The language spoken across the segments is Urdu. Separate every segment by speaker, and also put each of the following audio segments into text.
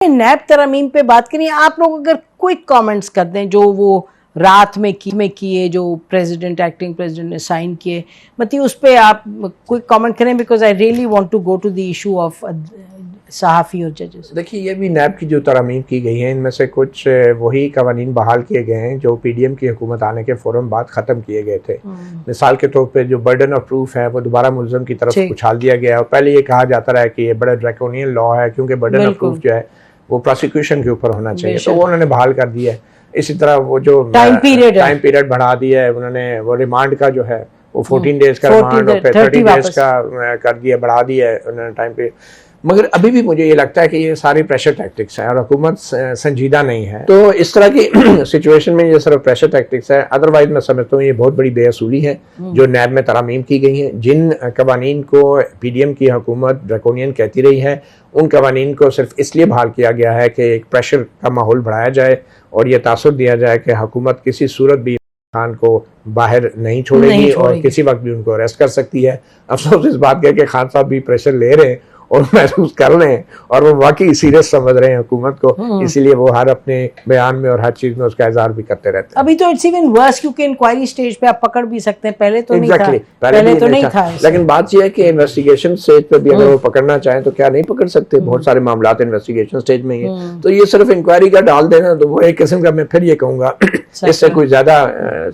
Speaker 1: نیب ترامیم پہ بات کریں, آپ لوگ اگر کوئک کامنٹس کر دیں جو وہ رات میں کیے جو ایکٹنگ پریزیڈنٹ نے سائن کیے, مطلب اس پہ آپ کوئک کامنٹ کریں, because I really want to go to the issue of صحافی اور ججز.
Speaker 2: دیکھیے یہ بھی نیب کی جو ترامیم کی گئی ہیں ان میں سے کچھ وہی قوانین بحال کیے گئے ہیں جو پی ڈی ایم کی حکومت آنے کے فوراً بعد ختم کیے گئے تھے. مثال کے طور پہ جو برڈن آف پروف ہے وہ دوبارہ ملزم کی طرف اچھال دیا گیا, اور پہلے یہ کہا جاتا رہا کہ یہ بڑا ڈریکونین لا ہے کیونکہ برڈن آف پروف جو ہے وہ پروسیکیوشن کے اوپر ہونا چاہیے, تو وہ انہوں نے بحال کر دیا ہے. اسی طرح وہ جو ٹائم پیریڈ بڑھا دیا ہے انہوں نے, وہ ریمانڈ کا جو ہے وہ 14 ڈیز کا ریمانڈ اور پھر 30 ڈیز کا کر دیا, بڑھا دیا ہے انہوں نے ٹائم پیریڈ. مگر ابھی بھی مجھے یہ لگتا ہے کہ یہ ساری پریشر ٹیکٹکس ہیں اور حکومت سنجیدہ نہیں ہے. تو اس طرح کی سچویشن میں یہ صرف پریشر ٹیکٹکس ہے. ادروائز میں سمجھتا ہوں یہ بہت بڑی بے اصولی ہے جو نیب میں ترامیم کی گئی ہیں. جن قوانین کو پی ڈی ایم کی حکومت ڈریکونین کہتی رہی ہے ان قوانین کو صرف اس لیے بحال کیا گیا ہے کہ ایک پریشر کا ماحول بڑھایا جائے اور یہ تاثر دیا جائے کہ حکومت کسی صورت بھی خان کو باہر نہیں چھوڑے گی اور کسی وقت بھی ان کو اریسٹ کر سکتی ہے. افسوس اس بات کا کہ خان صاحب بھی پریشر لے رہے ہیں اور محسوس کر رہے ہیں اور وہ واقعی سیریس سمجھ رہے ہیں حکومت کو, اسی لیے وہ ہر اپنے بیان میں اور ہر چیز میں اس کا اظہار بھی کرتے رہتے ہیں.
Speaker 1: ابھی تو اٹس ایون ورس کیونکہ انکوائری سٹیج پہ آپ پکڑ بھی سکتے ہیں, پہلے تو نہیں تھا.
Speaker 2: لیکن بات یہ ہے کہ انویسٹیگیشن سٹیج پہ بھی اگر وہ پکڑنا چاہیں تو کیا نہیں پکڑ سکتے؟ بہت سارے معاملات انویسٹیگیشن سٹیج میں ہی ہیں. تو یہ صرف انکوائری کا ڈال دینا تو وہ ایک قسم کا, میں پھر یہ کہوں گا اس سے کوئی زیادہ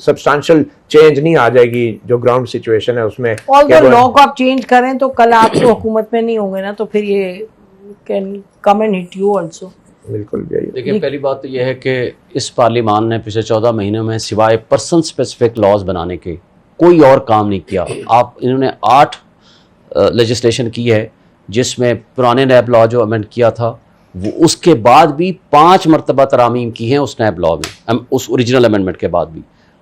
Speaker 2: سبسٹانشل چینج نہیں آ جائے گی جو گراؤنڈ سچویشن ہے اس میں.
Speaker 1: اگر لا کو آپ چینج کریں تو کل آپ تو حکومت میں نہیں ہوں گے نا, تو پھر یہ can come and hit you also.
Speaker 2: بالکل.
Speaker 3: دیکھیں پہلی بات تو یہ ہے کہ اس پارلیمان نے پچھلے 14 مہینوں میں سوائے پرسن اسپیسیفک لاز بنانے کے کوئی اور کام نہیں کیا. انہوں نے 8 لیجسلیشن کی ہے جس میں پرانے نیب لا جو امینڈ کیا تھا وہ اس کے بعد بھی 5 مرتبہ ترامیم کی ہیں اس نیب لا میں, اس اوریجنل امینڈمنٹ کے بعد بھی,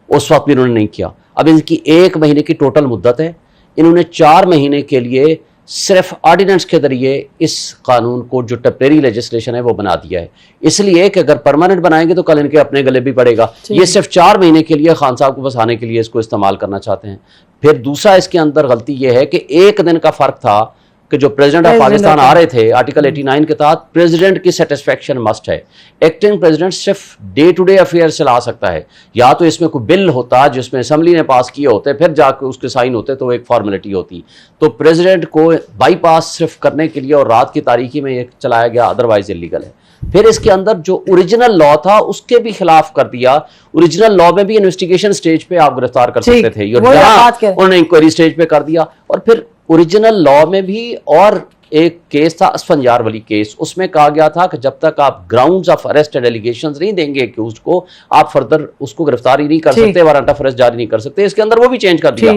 Speaker 3: اس وقت بھی انہوں نے نہیں کیا. اب ان کی 1 مہینے کی ٹوٹل مدت ہے, انہوں نے 4 مہینے کے لیے صرف آرڈیننس کے ذریعے اس قانون کو جو ٹیمپریری لیجسلیشن ہے وہ بنا دیا ہے, اس لیے کہ اگر پرماننٹ بنائیں گے تو کل ان کے اپنے گلے بھی پڑے گا. یہ صرف 4 مہینے کے لیے خان صاحب کو بسانے کے لیے اس کو استعمال کرنا چاہتے ہیں. پھر دوسرا اس کے اندر غلطی یہ ہے کہ 1 دن کا فرق تھا کہ جو پریزیڈنٹ آف پاکستان آ رہے تھے آرٹیکل 89 کے تحت پریزیڈنٹ کی سیٹسفیکشن مسٹ ہے. ایکٹنگ پریزیڈنٹ صرف ڈے ٹو ڈے افیئر سے لا سکتا ہے, یا تو اس میں کوئی بل ہوتا جس میں اسمبلی نے پاس کیے ہوتے پھر جا کے اس کے سائن ہوتے تو ایک فارمیلٹی ہوتی. تو پریزیڈنٹ کو بائی پاس صرف کرنے کے لیے اور رات کی تاریکی میں یہ چلایا گیا, ادروائز انلیگل ہے. پھر اس کے اندر جو اوریجنل لا تھا اس کے بھی خلاف کر دیا. اوریجنل لا میں بھی انویسٹیگیشن سٹیج پہ آپ گرفتار کر سکتے تھے, انہوں نے انکوائری سٹیج پہ کر دیا. اور پھر اوریجنل لا میں بھی اور ایک کیس تھا اسفنجار والی کیس, اس میں کہا گیا تھا کہ جب تک آپ grounds of arrest and allegations نہیں دیں گے ایکیوزڈ کو آپ فردر اس کو گرفتاری نہیں کر سکتے, وارنٹ آف اریسٹ جاری نہیں کر سکتے. اس کے اندر وہ بھی چینج کر دیا.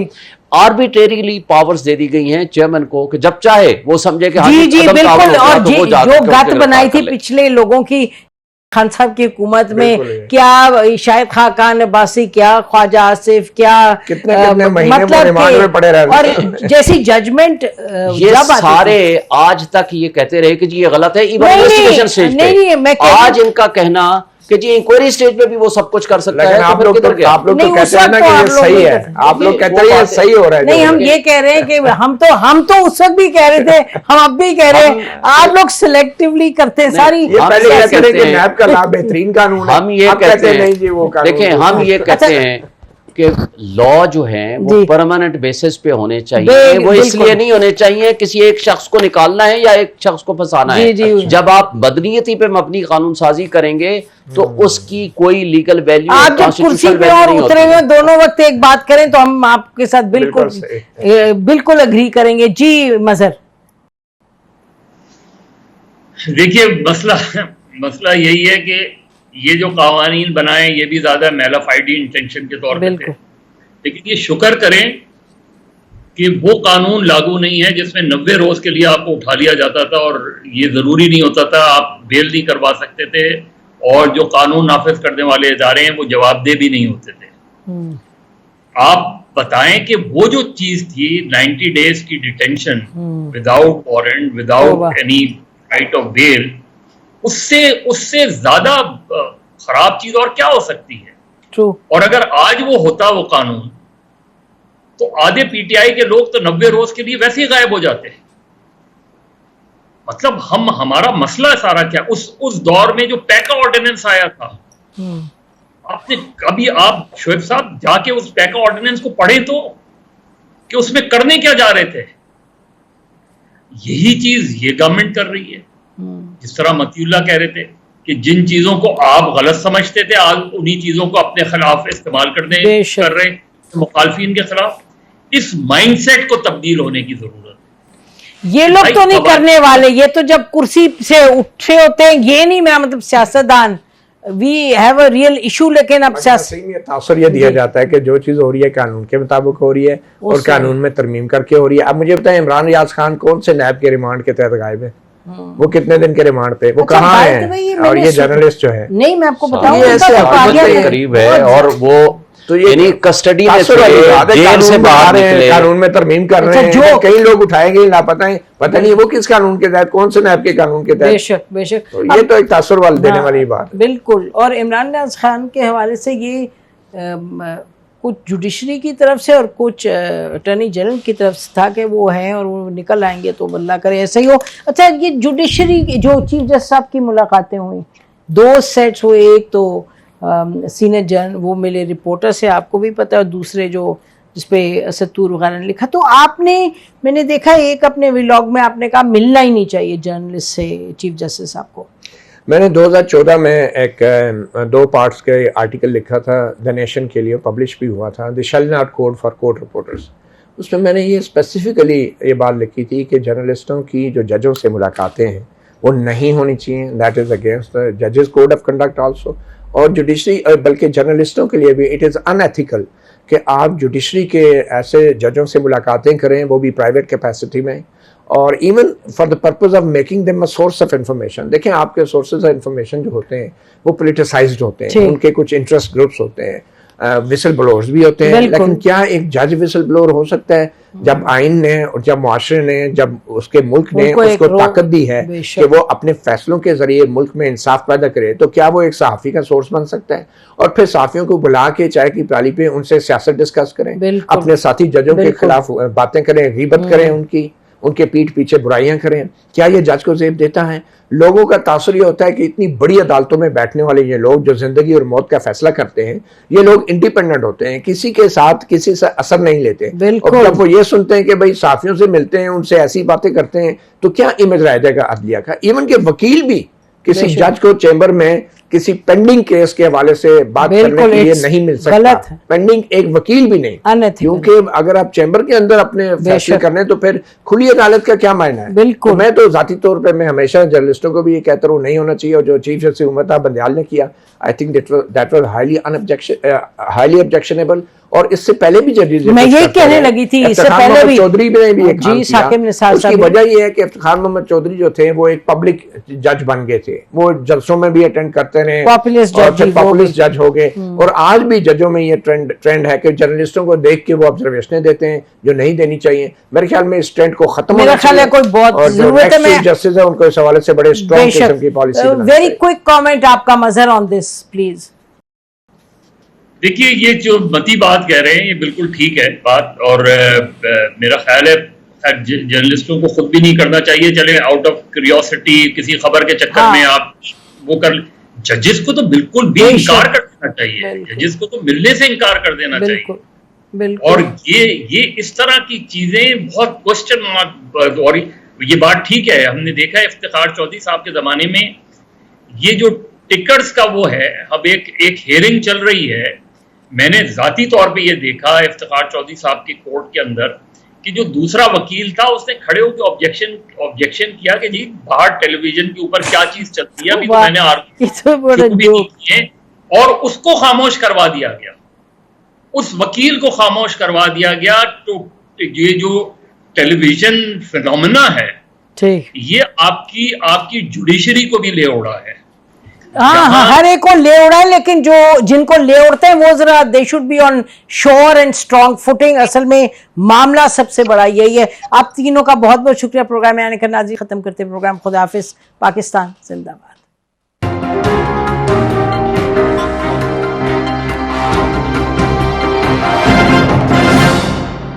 Speaker 3: آربیٹریلی پاورز دے دی گئی ہیں چیئرمین کو کہ جب چاہے وہ سمجھے کہ
Speaker 1: بالکل. اور جو گت بنائی تھی پچھلے لوگوں کی خان صاحب کی حکومت میں, کیا شاہد خاقان عباسی, کیا خواجہ آصف, کیا مطلب اور جیسی ججمنٹ,
Speaker 3: یہ سارے آج تک یہ کہتے رہے کہ جی یہ غلط ہے. ایون انویسٹیگیشن سٹیج پہ آج ان کا کہنا کہ جی انکوائری سٹیج پہ بھی وہ سب کچھ کر سکتا ہے.
Speaker 2: آپ لوگ تو کہتے ہیں نا کہ یہ صحیح ہے, آپ لوگ کہتے ہیں یہ صحیح ہو رہا ہے.
Speaker 1: نہیں, ہم یہ کہہ رہے ہیں کہ ہم تو اس وقت بھی کہہ رہے تھے, ہم اب بھی کہہ رہے ہیں, آپ لوگ سلیکٹیولی کرتے ہیں ساری.
Speaker 2: یہ پہلے یہ کہتے ہیں کہ نیب کا لا بہترین قانون ہے,
Speaker 3: ہم یہ کہتے ہیں دیکھیں ہم یہ کہتے ہیں کہ لا جو ہیں وہ پرماننٹ بیسس پہ ہونے چاہیے. وہ اس لیے نہیں ہونے چاہیے کسی ایک شخص کو نکالنا ہے یا ایک شخص کو پھنسانا ہے. جب آپ مدنیتی پہ مبنی قانون سازی کریں گے تو اس کی کوئی لیگل ویلیو,
Speaker 1: آپ جب کرسی پہ اور اترے ہوئے دونوں وقت ایک بات کریں تو ہم آپ کے ساتھ بالکل اگری کریں گے. جی مظہر.
Speaker 4: دیکھیے مسئلہ یہی ہے کہ یہ جو قوانین بنائیں یہ بھی زیادہ میلافائڈی انٹینشن کے طور پہ تھے, لیکن یہ شکر کریں کہ وہ قانون لاگو نہیں ہے جس میں 90 روز کے لیے آپ کو اٹھا لیا جاتا تھا اور یہ ضروری نہیں ہوتا تھا, آپ بیل نہیں کروا سکتے تھے, اور جو قانون نافذ کرنے والے ادارے ہیں وہ جواب دہ بھی نہیں ہوتے تھے. آپ بتائیں کہ وہ جو چیز تھی 90 ڈیز کی detention without warrant, without any right of bail, اس سے زیادہ خراب چیز اور کیا ہو سکتی ہے. اور اگر آج وہ ہوتا وہ قانون تو آدھے پی ٹی آئی کے لوگ تو 90 روز کے لیے ویسے ہی غائب ہو جاتے ہیں. مطلب ہمارا مسئلہ سارا کیا اس دور میں جو پیکا آرڈیننس آیا تھا, آپ نے کبھی آپ شعیب صاحب جا کے اس پیکا آرڈیننس کو پڑھیں تو کہ اس میں کرنے کیا جا رہے تھے؟ یہی چیز یہ گورنمنٹ کر رہی ہے. جس طرح متی اللہ کہہ رہے تھے کہ جن چیزوں کو آپ غلط سمجھتے تھے آج انہی چیزوں کو اپنے خلاف استعمال کر رہے مخالفین کے خلاف. اس مائنڈ سیٹ کو تبدیل ہونے کی ضرورت ہے.
Speaker 1: یہ لوگ تو نہیں کرنے والے, یہ تو جب کرسی سے اٹھے ہوتے ہیں, یہ نہیں میں مطلب سیاستدان, we have a real issue. لیکن اب
Speaker 2: تاثر یہ دیا جاتا ہے کہ جو چیز ہو رہی ہے قانون کے مطابق ہو رہی ہے اور قانون میں ترمیم کر کے ہو رہی ہے. اب مجھے بتائیں عمران ریاض خان کون سے نیب کے ریمانڈ کے تحت غائب ہے؟ وہ کتنے دن کے ریمانڈ پہ, وہ کہاں ہیں؟ اور یہ جرنلسٹ جو ہے,
Speaker 1: نہیں میں آپ کو بتاؤں
Speaker 3: قریب ہے اور وہ یعنی کسٹڈی میں جیل سے باہر نکلے,
Speaker 2: قانون میں ترمیم کر رہے ہیں, جو کئی لوگ اٹھائیں گے لاپتہ ہیں, پتہ نہیں وہ کس قانون کے تحت, کون سے نیب کے قانون کے تحت.
Speaker 1: بے شک بے شک,
Speaker 2: یہ تو ایک تاثر والا دینے والی بات ہے.
Speaker 1: بالکل. اور عمران ریاض خان کے حوالے سے یہ کچھ جوڈیشری کی طرف سے اور کچھ اٹارنی جنرل کی طرف سے تھا کہ وہ ہیں اور وہ نکل آئیں گے تو اللہ کرے ایسا ہی ہو. اچھا, یہ جوڈیشری جو چیف جسٹس صاحب کی ملاقاتیں ہوئیں, 2 سیٹس ہوئے, ایک تو سینئر جن وہ ملے رپورٹر سے, آپ کو بھی پتا, اور دوسرے جو جس پہ اسد طور وغیرہ نے لکھا. تو آپ نے, میں نے دیکھا ایک اپنے ولاگ میں آپ نے کہا ملنا ہی نہیں چاہیے جرنلسٹ سے چیف جسٹس صاحب کو.
Speaker 2: میں نے 2014 میں ایک 2 پارٹس کے آرٹیکل لکھا تھا دی نیشن کے لیے, پبلش بھی ہوا تھا, the shall not code for court reporters. اس میں نے یہ اسپیسیفکلی یہ بات لکھی تھی کہ جرنلسٹوں کی جو ججوں سے ملاقاتیں ہیں وہ نہیں ہونی چاہیے. دیٹ از اگینسٹ دا ججز کوڈ آف کنڈکٹ آلسو. اور جوڈیشری بلکہ جرنلسٹوں کے لیے بھی اٹ از ان ایتھیکل کہ آپ جوڈیشری کے ایسے ججوں سے ملاقاتیں کریں, وہ بھی پرائیویٹ کیپیسٹی میں, اور even for the purpose of making them a source of information. دیکھیں آپ کے سورسز آف انفارمیشن جو ہوتے ہیں وہ پولیٹیسائزڈ ہوتے ہیں, ان کے کچھ انٹرسٹ گروپس ہوتے ہیں, وسل بلورز بھی ہوتے ہیں. لیکن کیا ایک جج وسل بلور ہو سکتا ہے جب آئین نے اور جب معاشرے نے, جب اس کے ملک نے اس کو طاقت دی ہے کہ وہ اپنے فیصلوں کے ذریعے ملک میں انصاف پیدا کرے, تو کیا وہ ایک صحافی کا سورس بن سکتا ہے؟ اور پھر صحافیوں کو بلا کے چائے کی پیالی پہ ان سے سیاست ڈسکس کریں, اپنے ساتھی ججوں کے خلاف باتیں کریں, غیبت کریں, ان کے پیٹھ پیچھے برائیاں کریں. کیا یہ جج کو زیب دیتا ہے؟ لوگوں کا تاثر یہ ہوتا ہے کہ اتنی بڑی عدالتوں میں بیٹھنے والے یہ لوگ جو زندگی اور موت کا فیصلہ کرتے ہیں, یہ لوگ انڈیپینڈنٹ ہوتے ہیں, کسی کے ساتھ کسی سے اثر نہیں لیتے. اور جب وہ یہ سنتے ہیں کہ بھائی صحافیوں سے ملتے ہیں, ان سے ایسی باتیں کرتے ہیں, تو کیا امیج رہ جائے گا عدلیہ کا؟ ایون کہ وکیل بھی کسی جج کو چیمبر میں کسی پینڈنگ کیس کے حوالے سے بات کرنے کے لیے نہیں مل سکتا. پینڈنگ ایک وکیل بھی نہیں, کیونکہ اگر آپ چیمبر کے اندر اپنے فیصلے کرنے تو پھر کھلی عدالت کا کیا معنی ہے؟ بالکل. میں تو ذاتی طور پہ میں ہمیشہ جرنلسٹوں کو بھی یہ کہتا ہوں نہیں ہونا چاہیے, اور جو چیف جسٹس امتا بندیال نے کیا, I think that was highly objectionable. اور اس سے پہلے بھی ججز,
Speaker 1: میں یہی کہنے لگی تھی, اس سے پہلے بھی
Speaker 2: چودھری نے بھی ایک کام کیا. اس کی وجہ یہ ہے کہ افتخار محمد چودھری جو تھے وہ ایک پبلک جج بن گئے تھے, وہ جلسوں میں بھی اٹینڈ کرتے رہے, پاپولسٹ جج ہو گئے. اور آج بھی ججوں میں یہ ٹرینڈ ہے کہ جرنلسٹوں کو دیکھ کے وہ آبزرویشنیں دیتے ہیں جو نہیں دینی چاہیے. میرے خیال میں اس ٹرینڈ کو ختم ہونا چاہیے,
Speaker 1: کوئی بہت ضرورت ہے. میں
Speaker 2: جسٹس ہے ان کو اس حوالے سے بڑے اسٹرانگ قسم کی پالیسی.
Speaker 1: ویری کوئک کامنٹ آپ کا مظہر آن دس پلیز.
Speaker 4: دیکھیے یہ جو متی بات کہہ رہے ہیں یہ بالکل ٹھیک ہے بات, اور میرا خیال ہے جرنلسٹوں کو خود بھی نہیں کرنا چاہیے. چلے آؤٹ آف کیوریوسٹی کسی خبر کے چکر میں آپ وہ کر, ججز کو تو بالکل بھی انکار کر دینا چاہیے, ججز کو تو ملنے سے انکار کر دینا چاہیے. اور یہ اس طرح کی چیزیں بہت کوشچن مارک. اور یہ بات ٹھیک ہے, ہم نے دیکھا ہے افتخار چودھری صاحب کے زمانے میں یہ جو ٹکٹس کا وہ ہے, اب ایک ہیئرنگ چل رہی ہے. میں نے ذاتی طور پہ یہ دیکھا افتخار چودھری صاحب کی کورٹ کے اندر کہ جو دوسرا وکیل تھا اس نے کھڑے ہو کے آبجیکشن کیا کہ جی باہر ٹیلی ویژن کے اوپر کیا چیز چلتی ہے, ابھی تو میں نے اور اس کو خاموش کروا دیا گیا, اس وکیل کو خاموش کروا دیا گیا. تو یہ جو ٹیلی ویژن فینومینا ہے یہ آپ کی جوڈیشری کو بھی لے اڑا ہے.
Speaker 1: ہاں ہر ایک کو لے اڑا ہے, لیکن جو جن کو لے اڑتے ہیں وہ ذرا دے شوڈ بی آن شور اینڈ اسٹرانگ فوٹنگ. اصل میں معاملہ سب سے بڑا یہی ہے. آپ تینوں کا بہت بہت شکریہ پروگرام میں آنے کا. ناظرین ختم کرتے پروگرام. خدا حافظ. پاکستان زندہ باد.